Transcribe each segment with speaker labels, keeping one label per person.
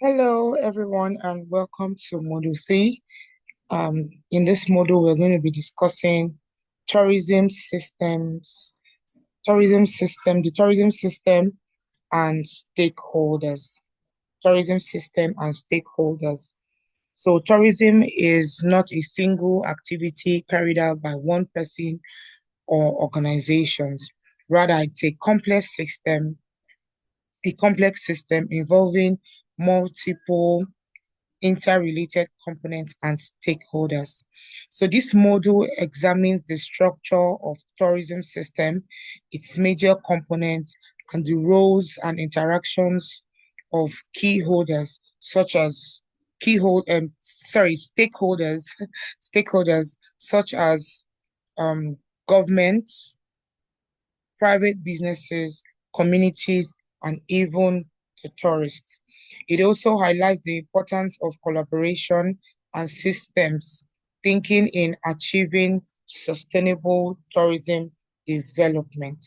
Speaker 1: Hello, everyone, and welcome to Module 3. In this module, we're going to be discussing tourism systems, the tourism system and stakeholders. Tourism system and stakeholders. So, tourism is not a single activity carried out by one person or organizations. Rather, it's a complex system involving multiple interrelated components and stakeholders. So this module examines the structure of tourism system, its major components, and the roles and interactions of key holders, such as stakeholders, stakeholders such as governments, private businesses, communities, and even the tourists. It also highlights the importance of collaboration and systems thinking in achieving sustainable tourism development.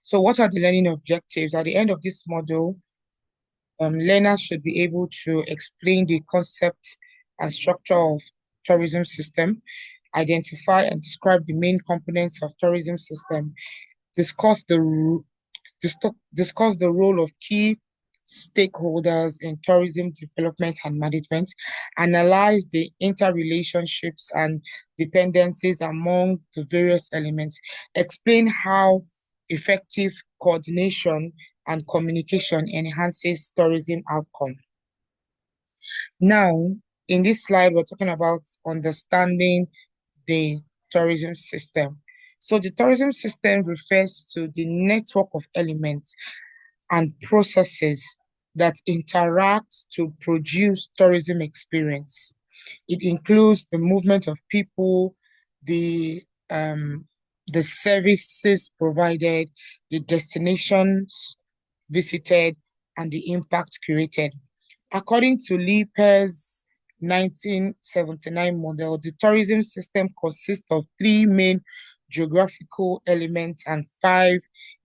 Speaker 1: So what are the learning objectives? At the end of this module, learners should be able to explain the concept and structure of tourism system, identify and describe the main components of tourism system, discuss the discuss the role of key stakeholders in tourism development and management, analyze the interrelationships and dependencies among the various elements, explain how effective coordination and communication enhances tourism outcome. Now, in this slide, we're talking about understanding the tourism system. So the tourism system refers to the network of elements and processes that interact to produce tourism experience. It includes the movement of people, the um, the services provided, the destinations visited, and the impact created. According to Liepers' 1979 model, the tourism system consists of three main geographical elements and five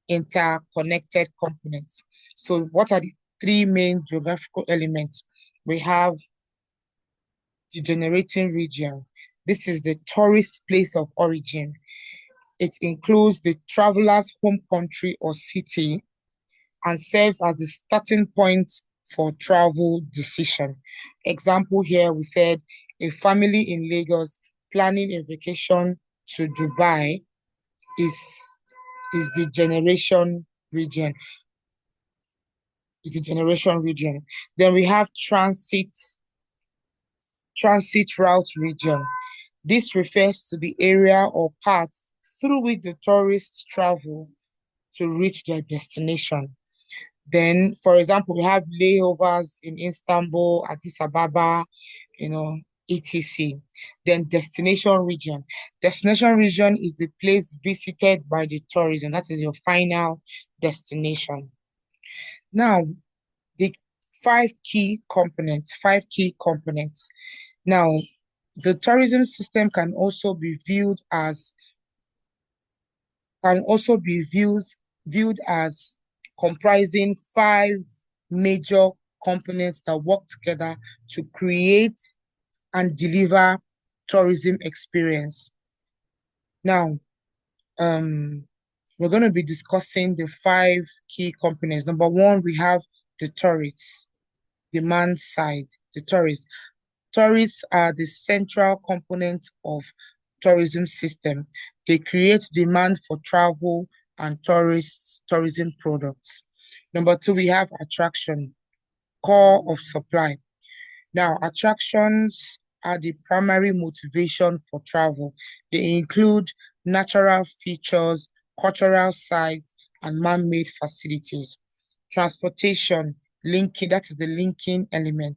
Speaker 1: interconnected components. So what are the three main geographical elements? We have the generating region. This is the tourist place of origin. It includes the traveler's home country or city and serves as the starting point for travel decision. Example here, we said a family in Lagos planning a vacation to Dubai is, is the generation region. Is the generation region. Then we have transit route region. This refers to the area or path through which the tourists travel to reach their destination. Then, for example, we have layovers in Istanbul, Addis Ababa, etc. Then destination region. Destination region is the place visited by the tourism. That is your final destination. Now, the five key components. Now, the tourism system can also be viewed as viewed as comprising five major components that work together to create and deliver tourism experience. Now, we're going to be discussing the five key components. Number one, we have the tourists, demand side, the tourists. Tourists are the central component of tourism system. They create demand for travel and tourism products. Number two, we have attraction, core of supply. Now, attractions are the primary motivation for travel. They include natural features, cultural sites, and man-made facilities. Transportation, linking, that is the linking element.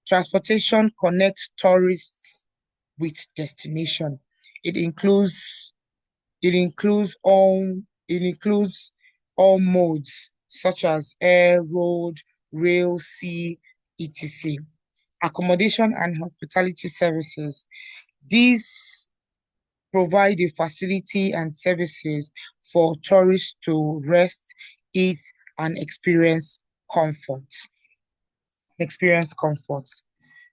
Speaker 1: Transportation connects tourists with destination. It includes all modes such as air, road, rail, sea, etc. Accommodation and hospitality services. These provide a facility and services for tourists to rest, eat, and experience comfort. experience comfort.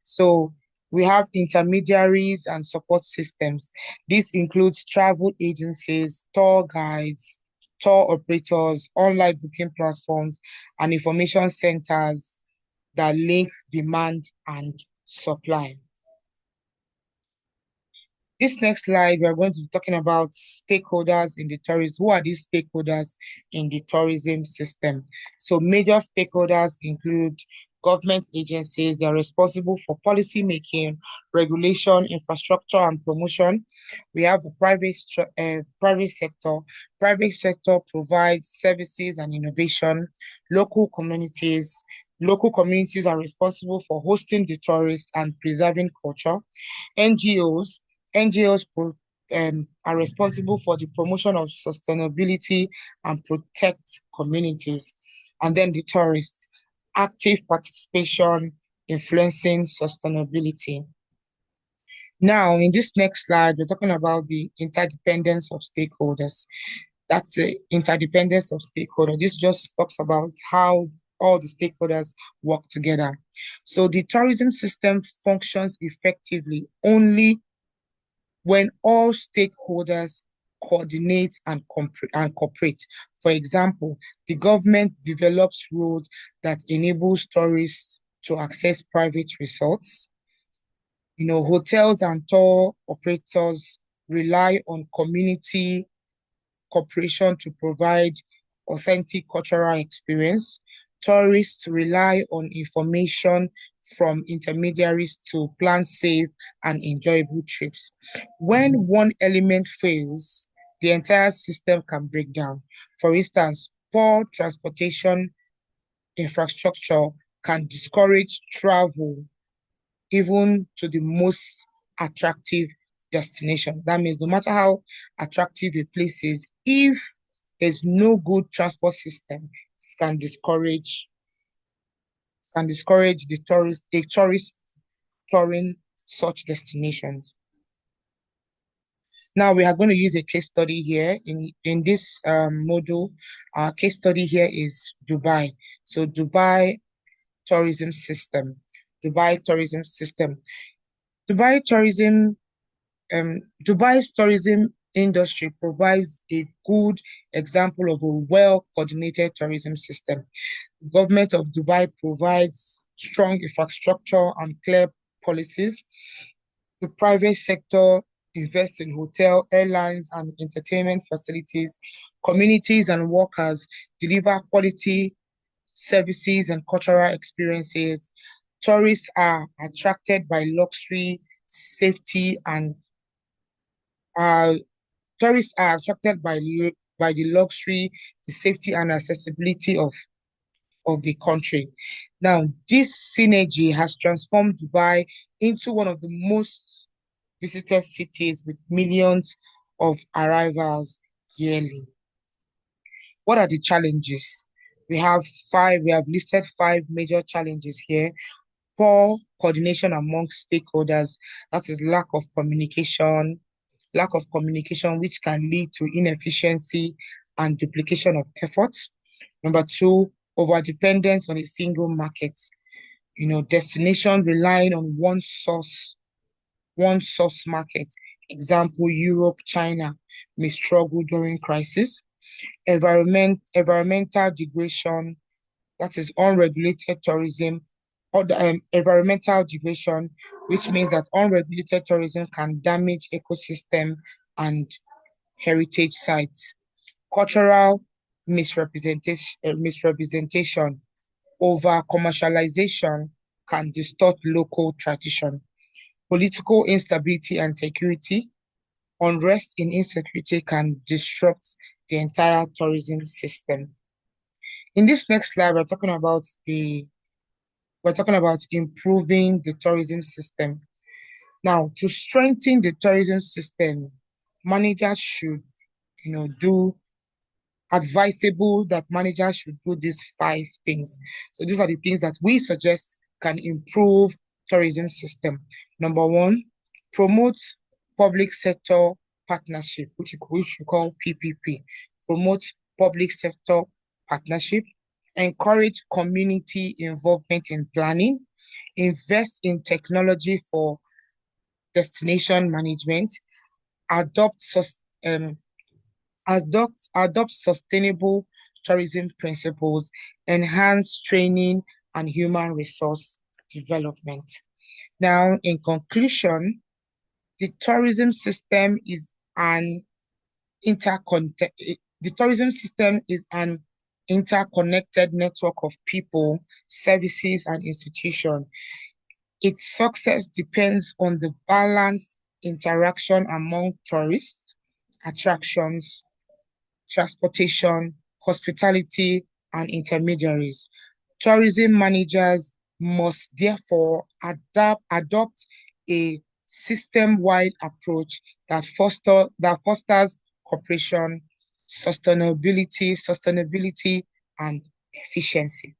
Speaker 1: So we have intermediaries and support systems. This includes travel agencies, tour guides, tour operators, online booking platforms, and information centers that link demand and supply. This next slide, we are going to be talking about stakeholders in the tourism. Who are these stakeholders in the tourism system? So major stakeholders include government agencies. They are responsible for policy making, regulation, infrastructure, and promotion. We have the private sector. Private sector provides services and innovation. Local communities. Local communities are responsible for hosting the tourists and preserving culture. NGOs. NGOs are responsible for the promotion of sustainability and protect communities. And then the tourists, active participation, influencing sustainability. Now, in this next slide, we're talking about the interdependence of stakeholders. That's the interdependence of stakeholders. This just talks about how all the stakeholders work together. So the tourism system functions effectively only when all stakeholders coordinate and cooperate. For example, the government develops roads that enables tourists to access private resorts. Hotels and tour operators rely on community cooperation to provide authentic cultural experience. Tourists rely on information from intermediaries to plan safe and enjoyable trips. When one element fails, the entire system can break down. For instance, poor transportation infrastructure can discourage travel even to the most attractive destination. That means no matter how attractive a place is, if there's no good transport system, it can discourage the tourist touring such destinations. Now we are going to use a case study here in this module. Our case study here is Dubai. So tourism system. Dubai tourism system. Dubai tourism Dubai's tourism industry provides a good example of a well-coordinated tourism system. The government of Dubai provides strong infrastructure and clear policies. The private sector invests in hotel, airlines, and entertainment facilities. Communities and workers deliver quality services and cultural experiences. Tourists are attracted by luxury, safety, and uh, tourists are attracted by the luxury, the safety, and accessibility of the country. Now, this synergy has transformed Dubai into one of the most visited cities with millions of arrivals yearly. What are the challenges? We have listed 5 major challenges here. Poor coordination among stakeholders, that is lack of communication, which can lead to inefficiency and duplication of efforts. Number two, overdependence on a single market. Destinations relying on one source market. Example, Europe, China may struggle during crisis. Environmental degradation, that is unregulated tourism, or the environmental degradation, which means that unregulated tourism can damage ecosystem and heritage sites. Cultural misrepresentation, over commercialization can distort local tradition. Political instability and security, unrest in insecurity can disrupt the entire tourism system. In this next slide, we're talking about improving the tourism system. Now, to strengthen the tourism system, managers should, do advisable that managers should do these 5 things. So these are the things that we suggest can improve tourism system. Number one, promote public sector partnership, which we call PPP. Promote public sector partnership. encourage community involvement in planning, invest in technology for destination management, adopt um, adopt sustainable tourism principles, enhance training and human resource development. Now, in conclusion, the tourism system is an the tourism system is an interconnected network of people, services, and institutions. Its success depends on the balanced interaction among tourists, attractions, transportation, hospitality, and intermediaries. Tourism managers must therefore adopt a system-wide approach that fosters cooperation, sustainability, and efficiency.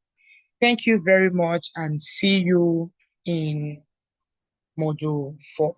Speaker 1: Thank you very much and see you in Module 4.